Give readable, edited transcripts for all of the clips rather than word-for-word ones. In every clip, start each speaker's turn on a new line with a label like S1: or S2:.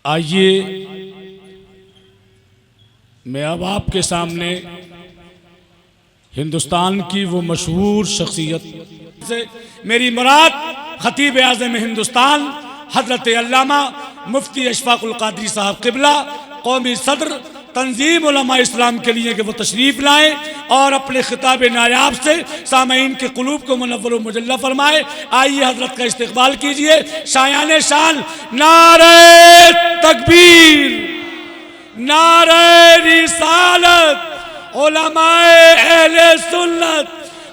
S1: आइए मैं अब आपके सामने हिंदुस्तान की वो मशहूर शख्सियत से मेरी मुराद खतीब आज़म हिंदुस्तान हज़रत अल्लामा मुफ्ती अशफाकुल क़ादरी साहब क़िबला कौमी सदर तंजीम उलमा इस्लाम के लिए कि वो तशरीफ़ लाएँ और अपने खिताब नायाब से सामईन के क़ुलूब को मुनव्वर मुजल्ला फरमाए। आइए हज़रत का इस्तक़बाल कीजिए। शायान शान नारे तकबीर, नारे रिसालत, उलमाए अहले सुन्नत,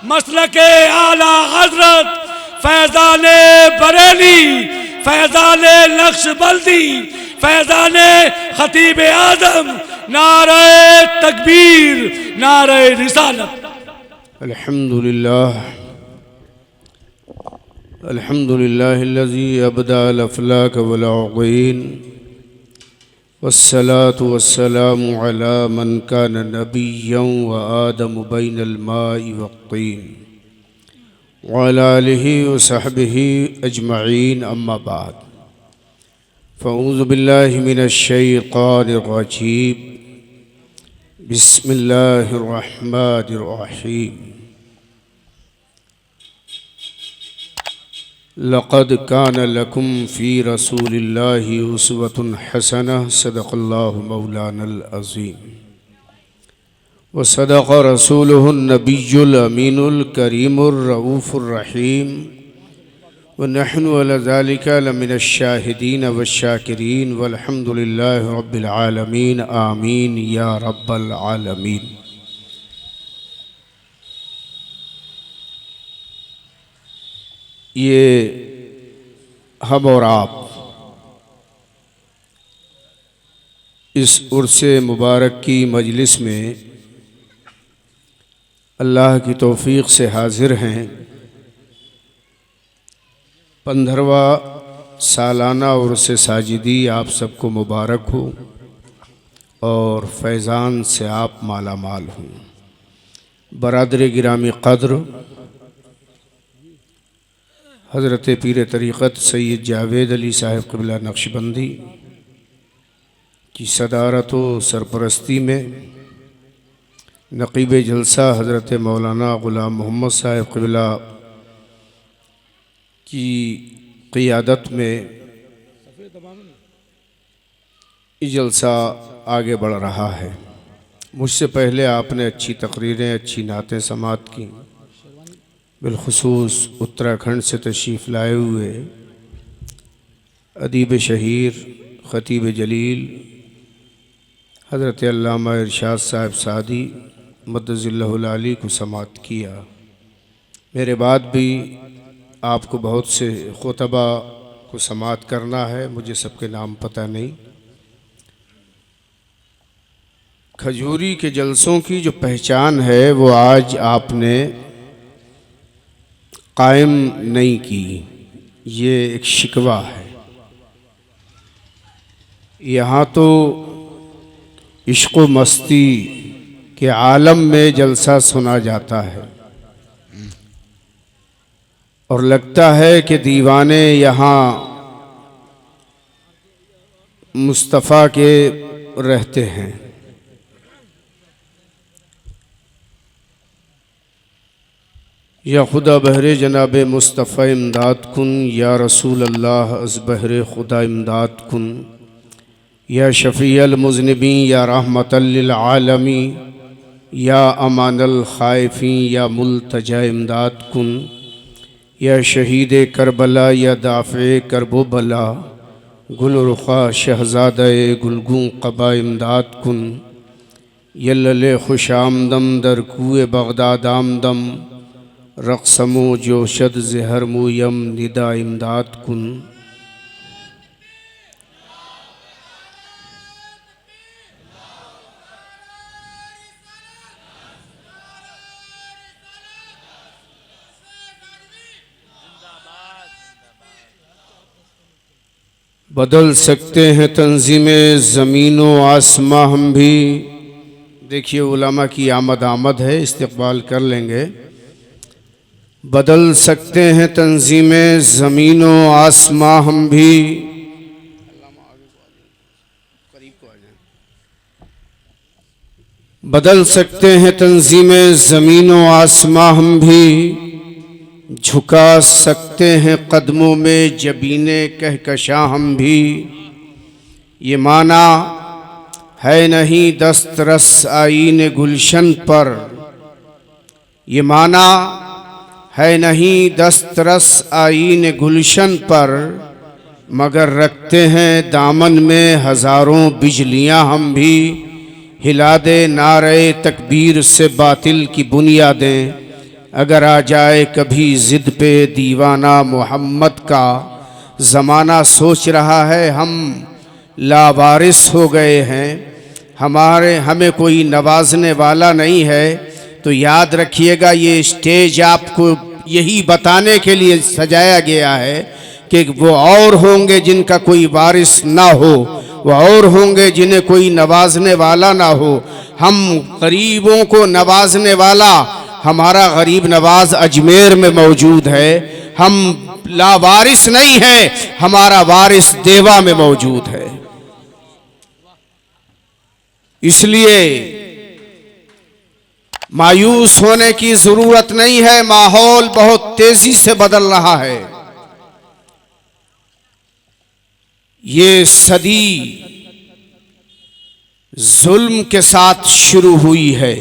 S1: मसलके आला हज़रत, फैज़ाने बरेली, फैज़ाने नक्शबंदी, फैज़ाने खतीब आज़म, नारे तकबीर, नारे रिसालत।
S2: अल्हम्दुलिल्लाह अल्हम्दुलिल्लाहिल्लज़ी अबदअल अफ़लाक वल अग़ीन वस्सलातु वस्सलामु अला मन कान नबिय्यन व आदम बैनल माइ वत्तीन व अला आलिहि व सहबिहि अजमईन अम्मा बाद फ़अऊज़ु बिल्लाहि मिनश शैतानिर रजीम बिस्मिल्लाहिर रहमानिर रहीम लक़द कान लकुम फ़ी रसूलिल्लाहि उस्वतुन हसनह सदक़ल्लाहु मौलानल अज़ीम व सदक़ रसूलुहुन नबियुल अमीनुल करीमुर रऊफ़ुर रहीम व नहनु अला ज़ालिका लमिनश शाहिदीन वश्शाकिरीन वल्हम्दुलिल्लाहि रब्बिल आलमीन आमीन या रब्बल आलमीन। ये हम और आप इस उर्से मुबारक की मजलिस में अल्लाह की तौफ़ीक़ से हाज़िर हैं। 15वां सालाना उर्से साजिदी आप सबको मुबारक हो और फैज़ान से आप माला माल हों। बरादर गिरामी क़द्र हज़रत पीर तरीक़त सैयद जावेद अली साहिब क़िबला नक्शबंदी की सदारत व सरपरस्ती में नक़ीब जलसा हज़रत मौलाना ग़ुलाम मोहम्मद साहिब क़िबला की क़ियादत में ये जलसा आगे बढ़ रहा है। मुझसे पहले आपने अच्छी तकरीरें, अच्छी नातें समाअत की। बिलख़ुसूस उत्तराखंड से तशरीफ़ लाए हुए अदीब शहीर ख़तीब जलील हज़रत अल्लामा इरशाद साहिब सादी मद्दज़िल्लहुल आली को समाअत किया। मेरे बाद भी आपको बहुत से खुतबा को समाअत करना है, मुझे सबके नाम पता नहीं। खजूरी के जलसों की जो पहचान है वो आज आपने कायम नहीं की, ये एक शिकवा है। यहाँ तो इश्क़ व मस्ती के आलम में जलसा सुना जाता है और लगता है कि दीवाने यहाँ मुस्तफ़ा के रहते हैं। या खुदा बहरे जनाब मुस्तफ़ा इमदाद कुन, या रसूल अल्लाह अज़ बहरे खुदा इमदाद कुन, या शफ़ीअल मुज़निबीन, या रहमतल लिल आलमी, या अमानल ख़ाइफ़ीन, या मुल्तजा इमदाद कुन, या शहीद करबला, या दाफ़े करबो बला, गुलरुख़ा शहज़ादा गुलगूं क़बा इमदाद कुन, यल्ले खुश आमदम दर कुए बगदाद आमदम, रक़समो जोशद ज़हर मुयम निदा इमदाद कुन। बदल सकते हैं तंज़ीमे ज़मीन व आसमां हम भी। देखिए उलमा की आमद है, इस्तक़बाल कर लेंगे। बदल सकते हैं तंज़ीमें ज़मीन व आसमां हम भी, बदल सकते हैं तंजीमें ज़मीन व आसमां, हम भी झुका सकते हैं कदमों में जबीने कहकशां, हम भी। ये माना है नहीं दस्तरस आईने गुलशन पर, ये माना है नहीं दस्तरस आईने गुलशन पर, मगर रखते हैं दामन में हजारों बिजलियां, हम भी। हिला दे नारे तकबीर से बातिल की बुनियादें, अगर आ जाए कभी ज़िद पे दीवाना मोहम्मद का। ज़माना सोच रहा है हम लावारिस हो गए हैं, हमें कोई नवाजने वाला नहीं है। तो याद रखिएगा, ये स्टेज आपको यही बताने के लिए सजाया गया है कि वो और होंगे जिनका कोई वारिस ना हो, वो और होंगे जिन्हें कोई नवाजने वाला ना हो। हम गरीबों को नवाजने वाला हमारा गरीब नवाज अजमेर में मौजूद है। हम लावारिस नहीं है, हमारा वारिस देवा में मौजूद है। इसलिए मायूस होने की जरूरत नहीं है, माहौल बहुत तेजी से बदल रहा है। ये सदी जुल्म के साथ शुरू हुई है,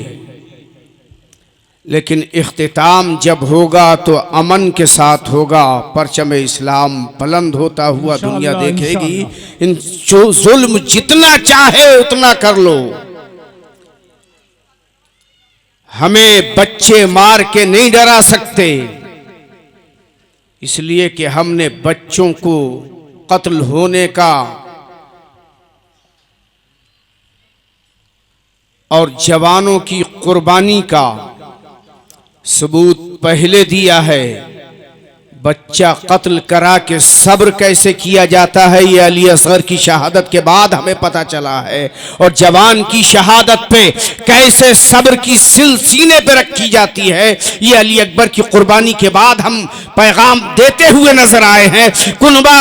S2: लेकिन इख्तिताम जब होगा तो अमन के साथ होगा। परचम इस्लाम बुलंद होता हुआ दुनिया देखेगी। इन जो जुल्म जितना चाहे उतना कर लो, हमें बच्चे मार के नहीं डरा सकते, इसलिए कि हमने बच्चों को कत्ल होने का और जवानों की कुर्बानी का सबूत पहले दिया है। बच्चा कत्ल करा के सब्र कैसे किया जाता है, ये अली असगर की शहादत के बाद हमें पता चला है। और जवान की शहादत पे कैसे सब्र की सिल सीने पे रखी जाती है, ये अली अकबर की कुर्बानी के बाद हम पैगाम देते हुए नजर आए हैं। कुनबा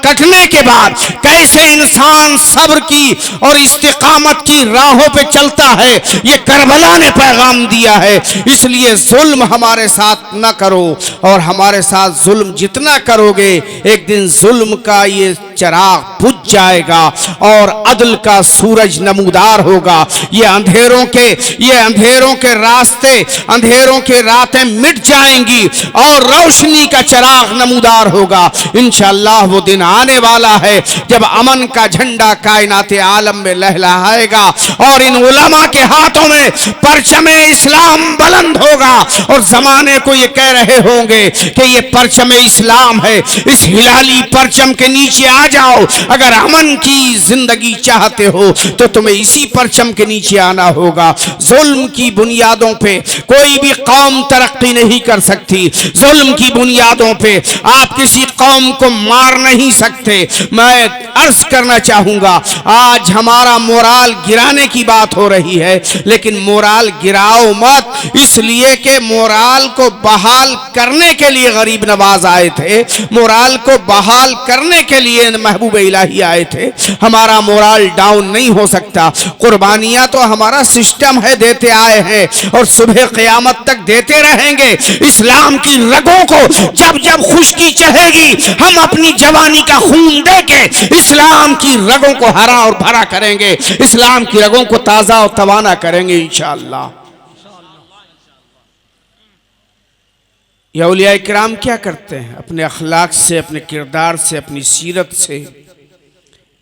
S2: कटने के बाद कैसे इंसान सब्र की और इस्तिकामत की राहों पे चलता है, ये करबला ने पैगाम दिया है। इसलिए जुल्म हमारे साथ न करो, और हमारे साथ जुल्म जितना करोगे एक दिन जुल्म का ये चिराग बुझ जाएगा और अदल का सूरज नमूदार होगा। ये अंधेरों के रास्ते, अंधेरों के रातें मिट जाएंगी और रोशनी का चिराग नमूदार होगा। इंशाअल्लाह वो दिन आने वाला है जब अमन का झंडा कायनात आलम में लहलहाएगा और इन उलमा के हाथों में परचमे इस्लाम बुलंद होगा। और जमाने को ये कह रहे होंगे कि ये परचम इस्लाम है, इस हिलाली परचम के नीचे आ जाओ। अगर अमन की जिंदगी चाहते हो तो तुम्हें इसी परचम के नीचे आना होगा। जुल्म की बुनियादों पे कोई भी कौम तरक्की नहीं कर सकती। जुल्म की बुनियादों पे आप किसी कौम को मार नहीं सकते। मैं अर्ज करना चाहूंगा, आज हमारा मोराल गिराने की बात हो रही है, लेकिन मोराल गिराओ मत, इसलिए कि मोराल को बहाल करने के लिए गरीब नवाज आए थे, मोराल को बहाल करने के लिए महबूब इलाही आए थे। हमारा मोराल डाउन नहीं हो सकता। कुर्बानियां तो हमारा सिस्टम है, देते आए हैं और सुबह क़यामत तक देते रहेंगे। इस्लाम की रगों को जब जब खुश्की चढ़ेगी, हम अपनी जवानी का खून देके इस्लाम की रगों को हरा और भरा करेंगे, इस्लाम की रगों को ताजा और तवाना करेंगे इंशाअल्लाह। ये औलिया इकराम क्या करते हैं? अपने अखलाक से, अपने किरदार से, अपनी सीरत से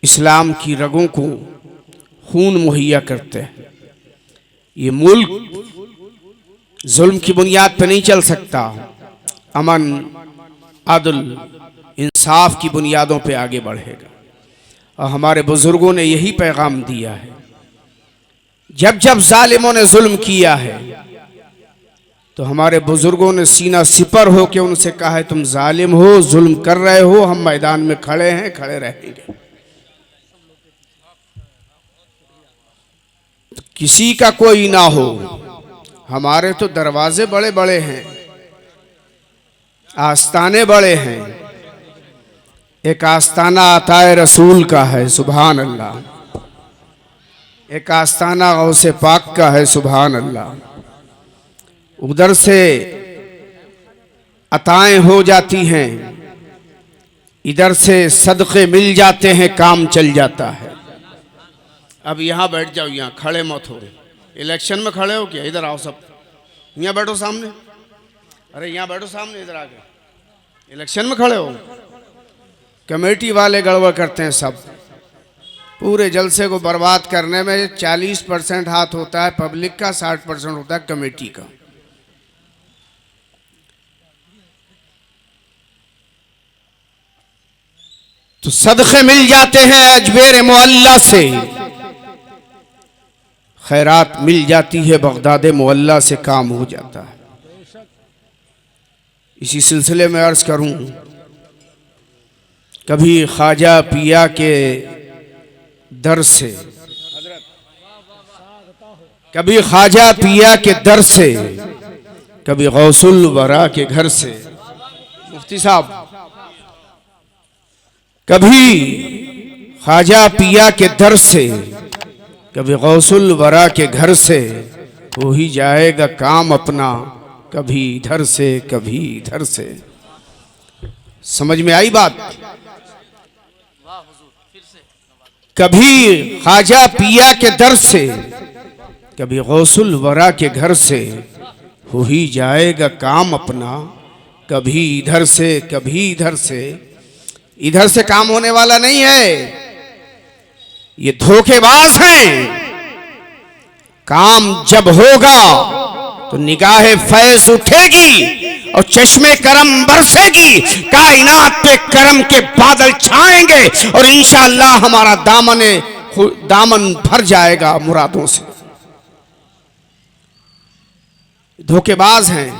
S2: इस्लाम की रगों को खून मुहैया करते हैं। ये मुल्क जुल्म की बुनियाद पर नहीं चल सकता, अमन, अदल, इंसाफ की बुनियादों पे आगे बढ़ेगा। और हमारे बुजुर्गों ने यही पैगाम दिया है। जब जब जालिमों ने जुल्म किया है तो हमारे बुजुर्गों ने सीना सिपर हो के उनसे कहा है, तुम जालिम हो, जुल्म कर रहे हो, हम मैदान में खड़े हैं, खड़े रहेंगे। तो किसी का कोई ना हो, हमारे तो दरवाजे बड़े बड़े हैं, आस्ताने बड़े हैं। एक आस्ताना अताए रसूल का है, सुभान अल्लाह। एक आस्ताना गौसे पाक का है, सुभान अल्लाह। उधर से अताएं हो जाती हैं, इधर से सदक़े मिल जाते हैं, काम चल जाता है। अब यहाँ बैठ जाओ, यहाँ खड़े मत हो। इलेक्शन में खड़े हो क्या? इधर आओ सब, यहाँ बैठो सामने। अरे यहाँ बैठो सामने, इधर आके। इलेक्शन में खड़े हो? कमेटी वाले गड़बड़ करते हैं सब। पूरे जलसे को बर्बाद करने में 40% हाथ होता है पब्लिक का, 60% होता है कमेटी का। तो सदक़े मिल जाते हैं अजमेर मोहल्ला से, खैरात मिल जाती है बगदाद मोहल्ला से, काम हो जाता है। इसी सिलसिले में अर्ज करूं, कभी ख्वाजा पिया के दर से, कभी ख्वाजा पिया के दर से, कभी गौसुल वरा के घर से, मुफ्ती साहब, कभी ख्वाजा पिया के दर से, कभी गौसुल वरा के घर से, हो ही जाएगा काम अपना, कभी इधर से कभी इधर से। समझ में आई बात? कभी ख्वाजा पिया के दर से, कभी गौसुल वरा के घर से, हो ही जाएगा काम अपना, कभी इधर से कभी इधर से। इधर से काम होने वाला नहीं है, ये धोखेबाज हैं। काम जब होगा तो निगाहे फैज उठेगी और चश्मे करम बरसेगी, कायनात पे करम के बादल छाएंगे और इंशाअल्लाह हमारा दामन भर जाएगा मुरादों से। धोखेबाज हैं।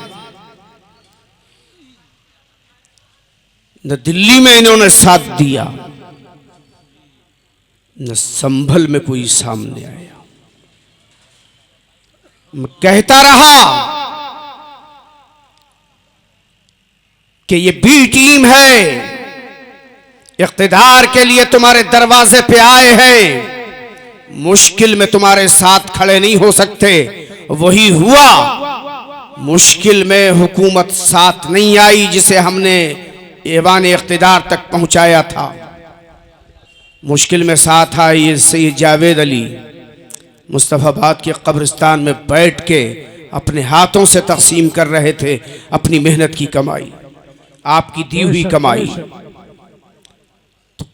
S2: न दिल्ली में इन्होंने साथ दिया, न संभल में कोई सामने आया। मैं कहता रहा कि ये बी टीम है, इख्तिदार के लिए तुम्हारे दरवाजे पे आए हैं, मुश्किल में तुम्हारे साथ खड़े नहीं हो सकते। वही हुआ, मुश्किल में हुकूमत साथ नहीं आई जिसे हमने ऐवान इख्तिदार तक पहुंचाया था। मुश्किल में साथ आई ये सैयद जावेद अली, मुस्तफ़ाबाद के कब्रिस्तान में बैठ के अपने हाथों से तकसीम कर रहे थे अपनी मेहनत की कमाई, आपकी दी हुई कमाई। तो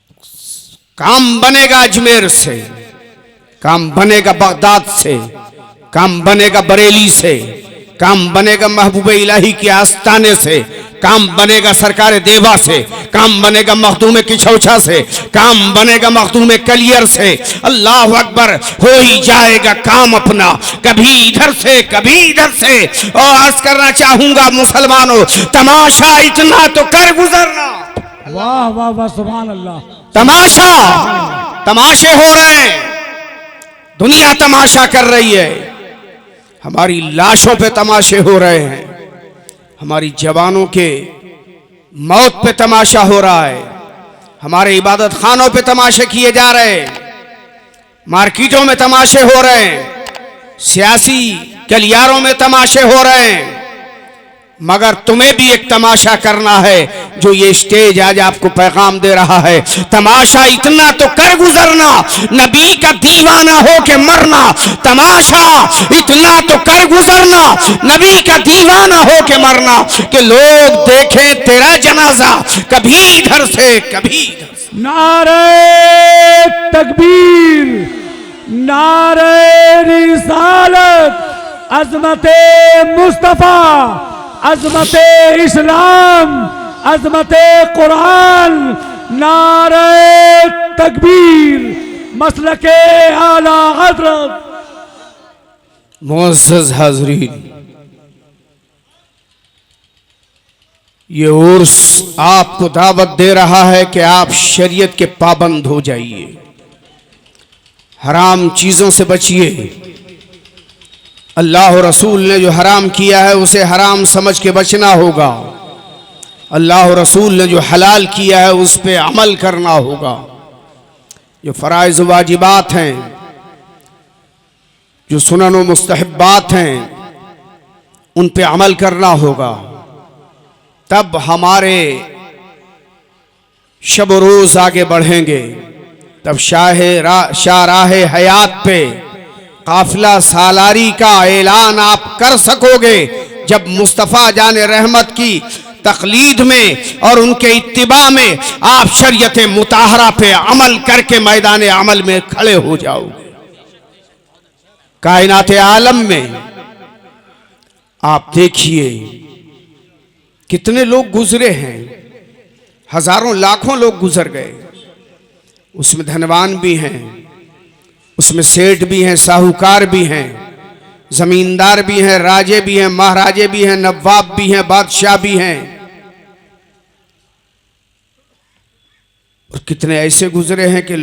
S2: काम बनेगा अजमेर से, काम बनेगा बगदाद से, काम बनेगा बरेली से, काम बनेगा महबूब इलाही के आस्ताने से, काम बनेगा सरकार देवा से, काम बनेगा मखदूम किछौछा से, काम बनेगा मखदूम कलियर से। अल्लाह अकबर, हो ही जाएगा काम अपना, कभी इधर से कभी इधर से। और अर्ज करना चाहूंगा मुसलमानों, तमाशा इतना तो कर गुजरना।
S1: वाह वाह वाह, सुभान अल्लाह।
S2: तमाशे हो रहे हैं, दुनिया तमाशा कर रही है। हमारी लाशों पे तमाशे हो रहे हैं, हमारी जवानों के मौत पे तमाशा हो रहा है, हमारे इबादत खानों पे तमाशे किए जा रहे हैं, मार्केटों में तमाशे हो रहे हैं, सियासी गलियारों में तमाशे हो रहे हैं। मगर तुम्हें भी एक तमाशा करना है, जो ये स्टेज आज आपको पैगाम दे रहा है। तमाशा इतना तो कर गुजरना, नबी का दीवाना हो के मरना। तमाशा इतना तो कर गुजरना, नबी का दीवाना हो के मरना, कि लोग देखें तेरा जनाजा, कभी इधर से कभी इधर से।
S1: नारे तकबीर, नारे रिसालत, अज़मते मुस्तफा, अज़मते इस्लाम, अज़मते कुरान, नारे तकबीर, मसलके आला हज़रत।
S2: मुअज़्ज़ज़ हाज़रीन, ये उर्स आपको दावत दे रहा है कि आप शरीयत के पाबंद हो जाइए, हराम चीज़ों से बचिए। अल्लाह और रसूल ने जो हराम किया है उसे हराम समझ के बचना होगा। अल्लाह और रसूल ने जो हलाल किया है उस पर अमल करना होगा। जो फ़राइज़ वाजिबात हैं जो सुनन व मुस्तहब्बात हैं उन पे अमल करना होगा, तब हमारे शब रोज आगे बढ़ेंगे। तब शाहराह हयात पे काफिला सालारी का ऐलान आप कर सकोगे, जब मुस्तफ़ा जाने रहमत की तकलीद में और उनके इत्तिबा में आप शरीयत मुताहरा पे अमल करके मैदान अमल में खड़े हो जाओगे। कायनात आलम में आप देखिए कितने लोग गुजरे हैं, हजारों लाखों लोग गुजर गए। उसमें धनवान भी हैं, उसमें सेठ भी हैं, साहूकार भी हैं, जमींदार भी हैं, राजे भी हैं, महाराजे भी हैं, नवाब भी हैं, बादशाह भी हैं। और कितने ऐसे गुजरे हैं कि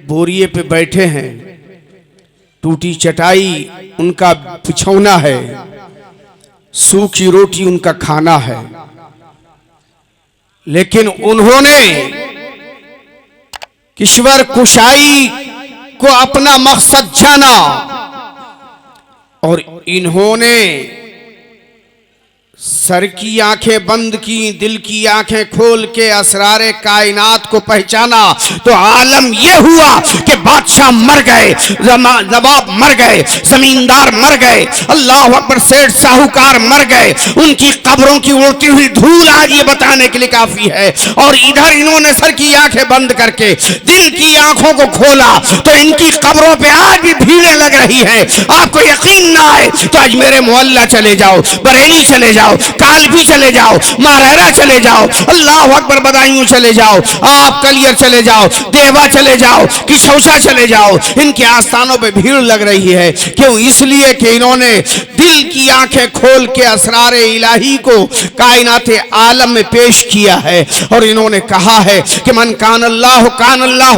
S2: बोरिए पे बैठे हैं, टूटी चटाई उनका बिछौना है, सूखी रोटी उनका खाना है, लेकिन उन्होंने ईश्वर कुशाई को अपना मकसद जाना और इन्होंने सर की आंखें बंद की, दिल की आंखें खोल के असरारे कायनात को पहचाना। तो आलम यह हुआ कि बादशाह मर गए, नवाब मर गए, जमींदार मर गए, अल्लाह अकबर, सेठ साहूकार मर गए, उनकी कब्रों की उड़ती हुई धूल आज ये बताने के लिए काफी है। और इधर इन्होंने सर की आंखें बंद करके दिल की आंखों को खोला तो इनकी कब्रों पे आज भी भीड़ें लग रही है। आपको यकीन ना आए तो आज मेरे मोहल्ला चले जाओ, बरेली चले जाओ, कालभी चले जाओ, मारहरा चले जाओ, अल्लाह अकबर, बदायूं चले जाओ, आप कलियर चले जाओ, देवा चले जाओ, किशौसा चले जाओ, इनके आस्थानों पे भीड़ लग रही है। क्यों? इसलिए कि इन्होंने दिल की आंखें खोल के असरारे इलाही को कायनात आलम में पेश किया है। और इन्होंने कहा है कि मन कान अल्लाह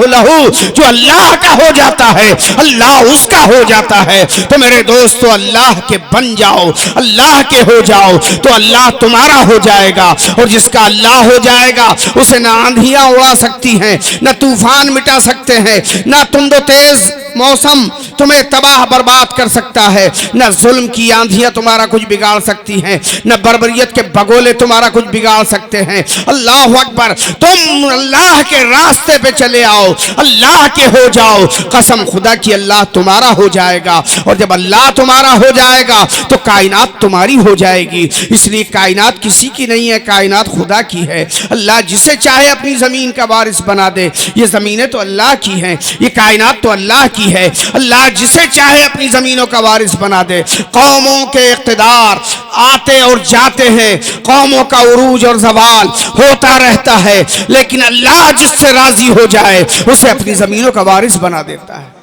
S2: लहू, जो अल्लाह का हो जाता है अल्लाह उसका हो जाता है। तो मेरे दोस्तों, अल्लाह के बन जाओ, अल्लाह के हो जाओ तो अल्लाह तुम्हारा हो जाएगा। और जिसका अल्लाह हो जाएगा उसे ना आंधियां उड़ा सकती हैं, ना तूफान मिटा सकते हैं, ना तुंदो तेज मौसम तुम्हें तबाह बर्बाद कर सकता है, ना जुल्म की आंधियां तुम्हारा कुछ बिगाड़ सकती हैं, ना बर्बरियत के बगोले तुम्हारा कुछ बिगाड़ सकते हैं। अल्लाह अकबर, तुम अल्लाह के रास्ते पे चले आओ, अल्लाह के हो जाओ, कसम खुदा की अल्लाह तुम्हारा हो जाएगा। और जब अल्लाह तुम्हारा हो जाएगा तो कायनात तुम्हारी हो जाएगी। इसलिए कायनात किसी की नहीं है, कायनात खुदा की है। अल्लाह जिसे चाहे अपनी जमीन का वारिस बना दे। ये जमीनें तो अल्लाह की हैं, ये कायनात तो अल्लाह की है। अल्लाह जिसे चाहे अपनी जमीनों का वारिस बना दे। कौमों के इक़्तिदार आते और जाते हैं, कौमों का उरूज और ज़वाल होता रहता है, लेकिन अल्लाह जिससे राजी हो जाए उसे अपनी जमीनों का वारिस बना देता है।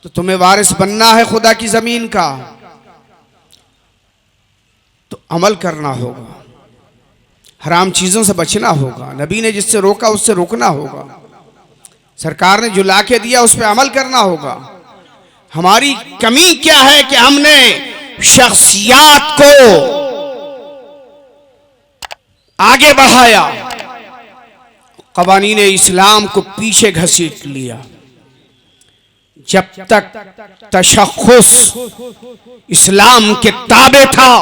S2: तो तुम्हें वारिस बनना है खुदा की जमीन का, तो अमल करना होगा, हराम चीजों से बचना होगा, नबी ने जिससे रोका उससे रोकना होगा, सरकार ने जो लाके दिया उस पर अमल करना होगा। हमारी कमी क्या है कि हमने शख्सियात को आगे बढ़ाया, क़वानीन इस्लाम को पीछे घसीट लिया। जब तक तशख़्ख़ुस इस्लाम के ताबे था,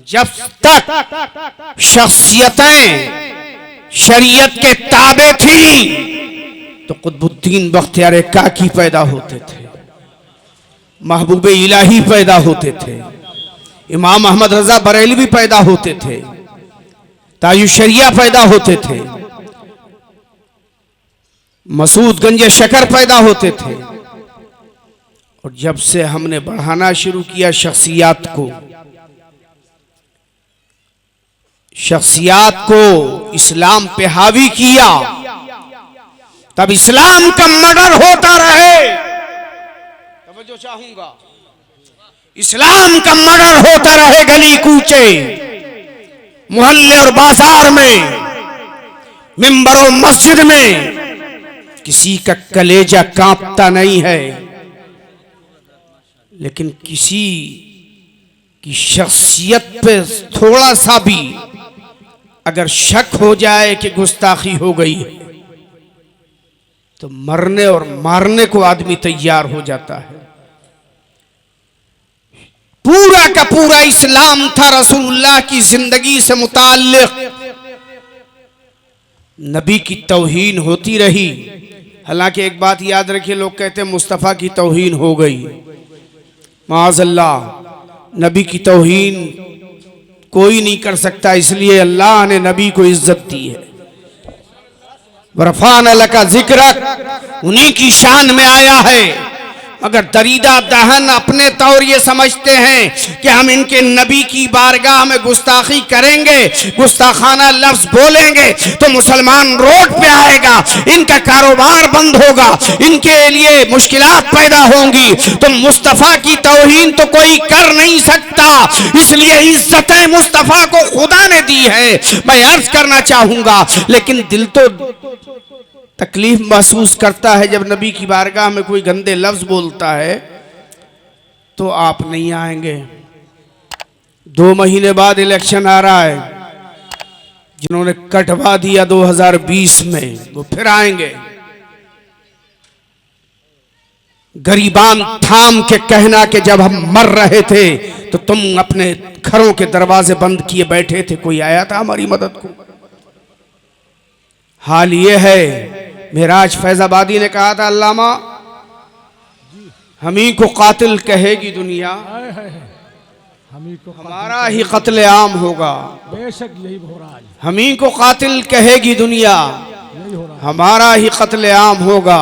S2: जब तक शख्सियतें शरीयत के ताबे थी तो कुतुबुद्दीन बख्तियार काकी पैदा होते थे, महबूब इलाही पैदा होते थे, इमाम अहमद रजा बरेलवी पैदा होते थे, ताजुशरिया पैदा होते थे, मसूद गंज शकर पैदा होते थे। और जब से हमने बढ़ाना शुरू किया शख्सियात को इस्लाम पे हावी किया, तब इस्लाम का मर्डर होता रहे। तवज्जो चाहूंगा, इस्लाम का मर्डर होता रहे गली कूचे, मोहल्ले और बाजार में, मिंबर और मस्जिद में, किसी का कलेजा कांपता नहीं है। लेकिन किसी की शख्सियत पे थोड़ा सा भी अगर शक हो जाए कि गुस्ताखी हो गई तो मरने और मारने को आदमी तैयार हो जाता है। पूरा का पूरा इस्लाम था रसूलुल्लाह की जिंदगी से मुताल्लिक। नबी की तौहीन होती रही। हालांकि एक बात याद रखिए, लोग कहते हैं मुस्तफ़ा की तौहीन हो गई। माज़अल्लाह, नबी की तौहीन कोई नहीं कर सकता, इसलिए अल्लाह ने नबी को इज्जत दी है। वरफ़अना लका ज़िक्रक, उन्हीं की शान में आया है। मगर दरीदा दहन अपने तौर ये समझते हैं कि हम इनके नबी की बारगाह में गुस्ताखी करेंगे, गुस्ताखाना लफ्ज बोलेंगे तो मुसलमान रोड पे आएगा, इनका कारोबार बंद होगा, इनके लिए मुश्किलात पैदा होंगी। तो मुस्तफ़ा की तौहीन तो कोई कर नहीं सकता, इसलिए इज्जत मुस्तफ़ा को खुदा ने दी है। मैं अर्ज करना चाहूंगा, लेकिन दिल तो तकलीफ महसूस करता है जब नबी की बारगाह में कोई गंदे लफ्ज बोलता है तो आप नहीं आएंगे। 2 महीने बाद इलेक्शन आ रहा है, जिन्होंने कटवा दिया 2020 में वो फिर आएंगे। गरीबान थाम के कहना कि जब हम मर रहे थे तो तुम अपने घरों के दरवाजे बंद किए बैठे थे, कोई आया था हमारी मदद को? हाल ये है, मेराज फैजाबादी ने कहा था, अल्लामा हम ही को कातिल कहेगी दुनिया, हमारा ही कत्ले आम होगा।
S1: बेशक यही हो रहा है।
S2: हम ही को कातिल कहेगी दुनिया, हमारा ही कत्ले आम होगा।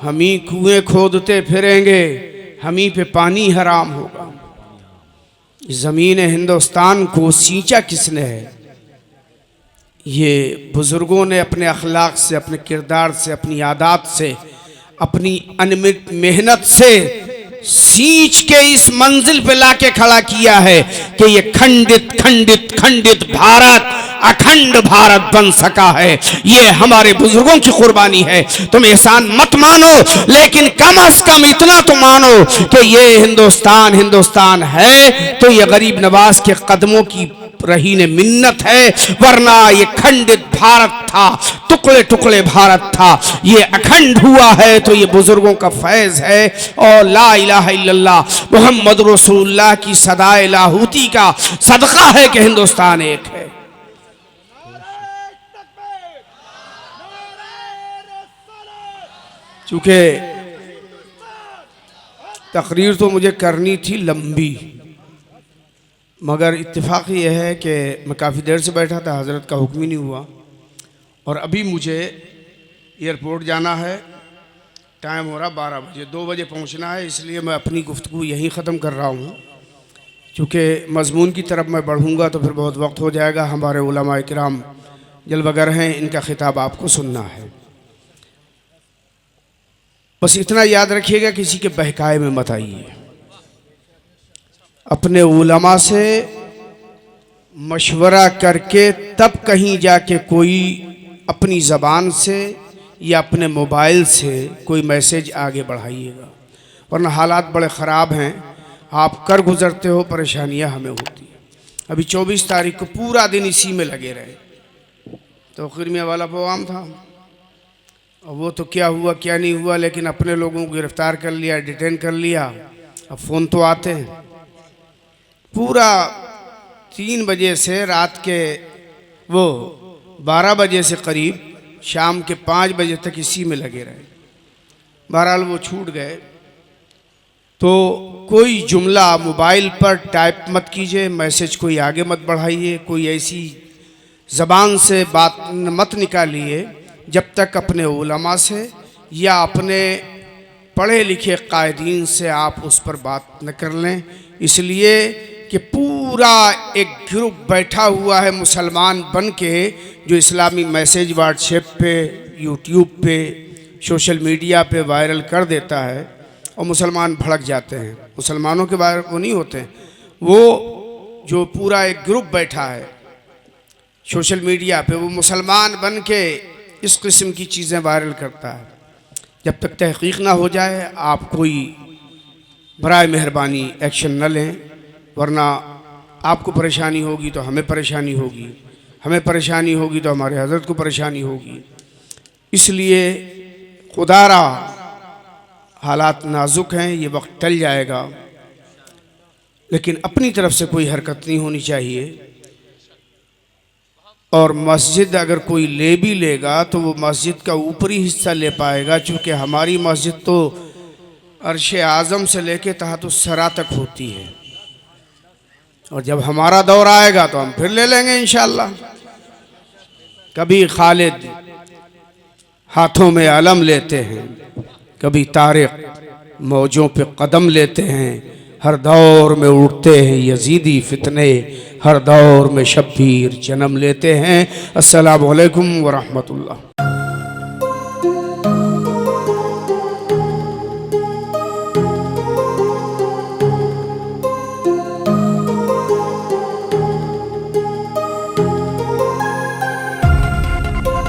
S2: हम ही कुएं खोदते फिरेंगे, हम ही पे पानी हराम होगा। जमीन हिंदुस्तान को सींचा किसने है? ये बुजुर्गों ने अपने अखलाक से, अपने किरदार से, अपनी आदत से, अपनी अनमित मेहनत से सींच के इस मंजिल पे लाके खड़ा किया है कि ये खंडित खंडित खंडित भारत अखंड भारत बन सका है। ये हमारे बुजुर्गों की कुर्बानी है। तुम एहसान मत मानो, लेकिन कम अज कम इतना तो मानो कि ये हिंदुस्तान हिंदुस्तान है तो ये गरीब नवाज के कदमों की रही ने मिन्नत है, वरना ये खंडित भारत था, टुकड़े टुकड़े भारत था। ये अखंड हुआ है तो ये बुजुर्गों का फैज है। और ला इलाहा इल्लल्लाह मुहम्मद रसूलुल्लाह की सदाए लाहूती का सदका है कि हिंदुस्तान एक है। चूंकि तकरीर तो मुझे करनी थी लंबी, मगर इत्तेफाक ये है कि मैं काफ़ी देर से बैठा था, हज़रत का हुक्म ही नहीं हुआ। और अभी मुझे एयरपोर्ट जाना है, टाइम हो रहा 12 बजे, 2 बजे पहुंचना है, इसलिए मैं अपनी गुफ्तगू यहीं ख़त्म कर रहा हूँ। चूँकि मज़मून की तरफ मैं बढ़ूँगा तो फिर बहुत वक्त हो जाएगा। हमारे उलमा इकराम जलवगर हैं, इनका खिताब आपको सुनना है। बस इतना याद रखिएगा, किसी के बहकाए में मत आइए। अपने उलमा से मशवरा करके तब कहीं जाके कोई अपनी ज़बान से या अपने मोबाइल से कोई मैसेज आगे बढ़ाइएगा, वरना हालात बड़े ख़राब हैं। आप कर गुज़रते हो, परेशानियां हमें होती हैं। अभी 24 तारीख को पूरा दिन इसी में लगे रहे। तो खिरमिया वाला प्रोग्राम था, और वो तो क्या हुआ क्या नहीं हुआ, लेकिन अपने लोगों को गिरफ़्तार कर लिया, डिटेन कर लिया। अब फ़ोन तो आते हैं। पूरा 3 बजे से रात के वो 12 बजे से करीब शाम के 5 बजे तक इसी में लगे रहे। बहरहाल वो छूट गए। तो कोई जुमला मोबाइल पर टाइप मत कीजिए, मैसेज कोई आगे मत बढ़ाइए, कोई ऐसी ज़बान से बात मत निकालिए जब तक अपने उलमा से या अपने पढ़े लिखे कायदीन से आप उस पर बात न कर लें। इसलिए कि पूरा एक ग्रुप बैठा हुआ है मुसलमान बन के, जो इस्लामी मैसेज व्हाट्सएप पे, यूट्यूब पे, सोशल मीडिया पे वायरल कर देता है और मुसलमान भड़क जाते हैं। मुसलमानों के बारे वो नहीं होते, वो जो पूरा एक ग्रुप बैठा है सोशल मीडिया पे, वो मुसलमान बन के इस किस्म की चीज़ें वायरल करता है। जब तक तहक़ीक़ ना हो जाए आप कोई बराए मेहरबानी एक्शन न लें, वरना आपको परेशानी होगी तो हमें परेशानी होगी, हमें परेशानी होगी तो हमारे हज़रत को परेशानी होगी। इसलिए खुदारा हालात नाजुक हैं, ये वक्त टल जाएगा, लेकिन अपनी तरफ से कोई हरकत नहीं होनी चाहिए। और मस्जिद अगर कोई ले भी लेगा तो वो मस्जिद का ऊपरी हिस्सा ले पाएगा, चूँकि हमारी मस्जिद तो अर्श आज़म से लेके तहत सरा तक होती है, और जब हमारा दौर आएगा तो हम फिर ले लेंगे इंशाअल्लाह। कभी खालिद हाथों में अलम लेते हैं, कभी तारिक मौजों पे कदम लेते हैं, हर दौर में उठते हैं यजीदी फितने, हर दौर में शब्बीर जन्म लेते हैं। अस्सलामु अलैकुम व रहमतुल्लाह।